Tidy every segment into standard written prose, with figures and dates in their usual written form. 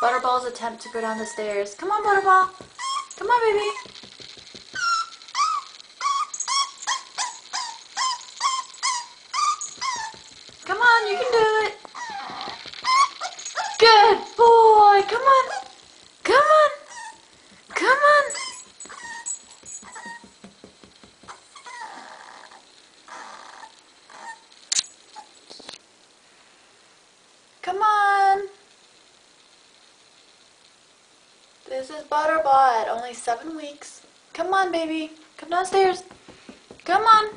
Butterball's attempt to go down the stairs. Come on, Butterball. Come on, baby. Come on, you can do it. Good boy. Come on. Come on. Come on. Come on. This is Butterball at only 7 weeks. Come on, baby. Come downstairs. Come on.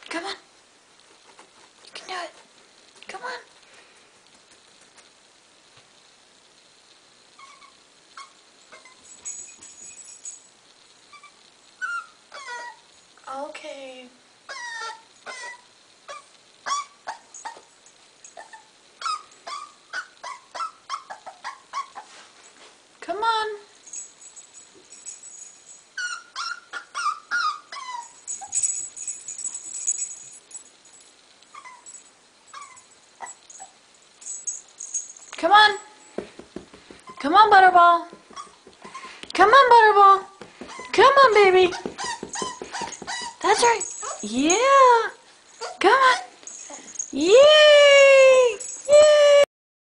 Come on. You can do it. Come on. Okay. Come on. Come on. Come on, Butterball. Come on, Butterball. Come on, baby. That's right. Yeah. Come on. Yay! Yay!